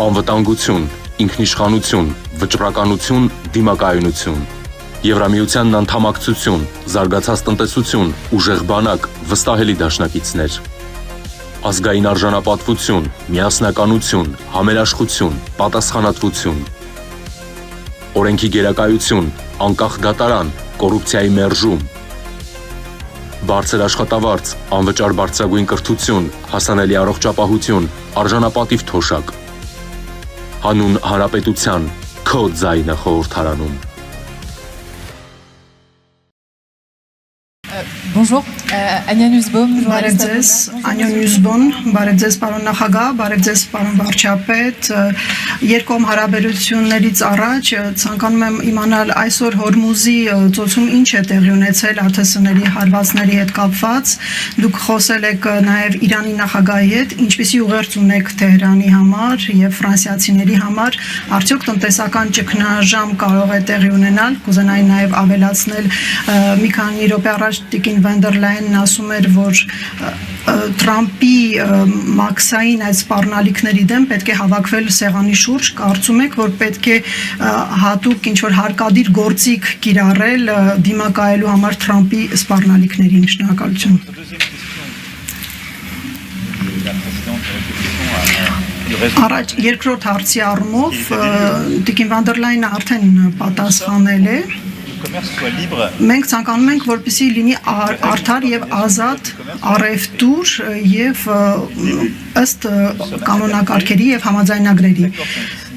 անվտանգություն, ինքնիշխանություն, վճռականություն, դիմակայունություն, Եվրամիությանն անդամակցություն, զարգացած տնտեսություն, ուժեղ բանակ, վստահելի դաշնակիցներ, ազգային արժանապատվություն, միասնականություն, համերաշխություն, պատասխանատվություն, օրենքի գերակայություն, անկախ դատարան, կոռուպցիայի մերժում, բարձր աշխատավարձ, անվճար բարձրագույն կրթություն, հասանելի առողջապահություն, արժանապատիվ թոշակ, հանուն հանրապետության, քո ձայնը խորհրդարանում։ Bonjour, Ania Nussbaum, Բարև ձեզ, Անյա Նյուզբոն, բարև ձեզ պարոն նախագահ, բարև ձեզ պարոն վարչապետ, երկկողմ հարաբերություններից առաջ ցանկանում եմ իմանալ այսօր Հորմուզի ծոցում ինչ է տեղի ունեցել ԱԹՍ-ների հարվածների հետ կապված, դուք խոսել եք նաև Իրանի նախագահի հետ, ինչպիսի ուղերձ ունեք Թեհրանի համար եւ ֆրանսիացիների համար, արդյոք տնտեսական ճգնաժամ կարող է տեղի ունենալ, կուզենայի նաև ավելացնել մի քանի րոպե առաջ Տիկին Վանդեր Լայենն ասում էր, որ Թրամփի մաքսային այդ սպառնալիքների դեմ պետք է հավաքվել սեղանի շուրջ, կարծում եք, որ պետք է հատուկ ինչ-որ հարկադիր գործիք կիրառել դիմակայելու համար Թրամփի սպառնալիքներին։ Շնորհակալություն։ Առաջ երկրորդ հարցի առումով Տիկին Վանդեր Լայենը արդեն պատասխանել է։ Մենք ցանկանում ենք, որպեսզի լինի արդար եւ ազատ առևտուր եւ ըստ կանոնակարգերի եւ համաձայնագրերի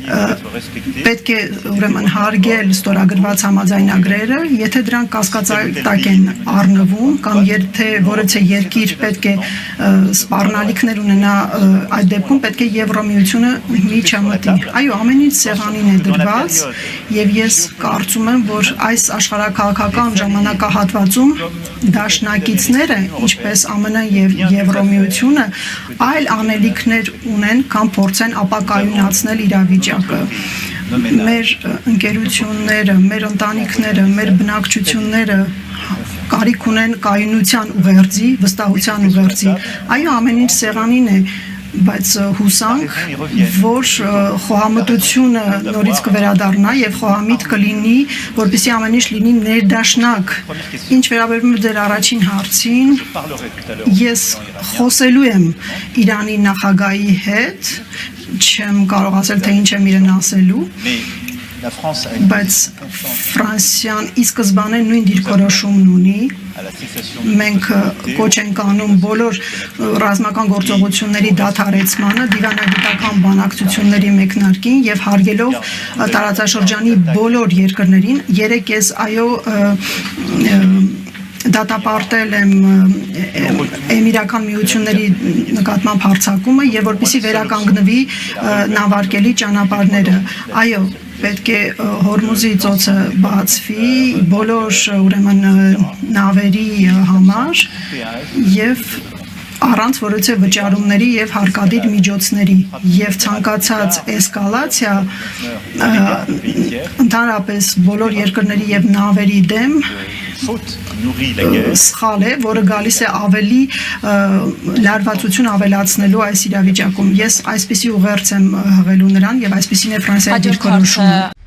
պետք է ուրեմն հարգել ստորագրված համաձայնագրերը, եթե դրանք կասկածատակ են առնվում կամ եթե որևէ երկիր պետք է սպառնալիքներ ունենա, այդ դեպքում պետք է Եվրամիությունը միջամտի։ Այո, ամեն ինչ սեղանին է դրված եւ ես կարծում եմ, որ այս աշխարհաքաղաքական ժամանակահատվածում դաշնակիցները, ինչպես ԱՄՆ եւ Եվրամիությունը, այլ անելիքներ ունեն, կամ փորձեն ապակայունացնել իրավիճակը։ Մեր ընկերությունները, մեր ընտանիքները, մեր բնակչությունները կարիք ունեն կայունության ուղերձի, վստահության ուղերձի։ Այո, ամեն ինչ սեղանին է, բայց հուսանք, որ խոհամտությունը նորից կվերադառնա եւ խոհամիտ կլինի, որպեսզի ամեն ինչ լինի ներդաշնակ։ Ինչ վերաբերում է ձեր առաջին հարցին, ես խոսելու եմ Իրանի նախագահի հետ, չեմ կարող ասել, թե ինչ եմ իրեն ասելու, բայց Ֆրանսիան ի սկզբանե նույն դիրքորոշումն ունի։ Մենք կոչ ենք անում բոլոր ռազմական գործողությունների դադարեցմանը, դիվանագիտական բանակցությունների մեկնարկին եւ հարգելով տարածաշրջանի բոլոր երկրներին, երեք ես դատապարտել եմ Էմիրական միությունների նկատմամբ հարձակումը եւ որպեսզի վերականգնվի նավարկելի ճանապարհները։ Այո, պետք է Հորմուզի ծոցը բացվի բոլոր ուրեմն նավերի համար եւ առանց որևէ վճարումների եւ հարկադիր միջոցների եւ ցանկացած էսկալացիա ընդհանրապես բոլոր երկրների եւ նավերի դեմ սխալ է, որը գալիս է ավելի լարվածություն ավելացնելու այս իրավիճակում։ Ես այսպիսի ուղերձ եմ հղելու նրան եւ այսպիսին է Ֆրանսիայի դիրքորոշումը։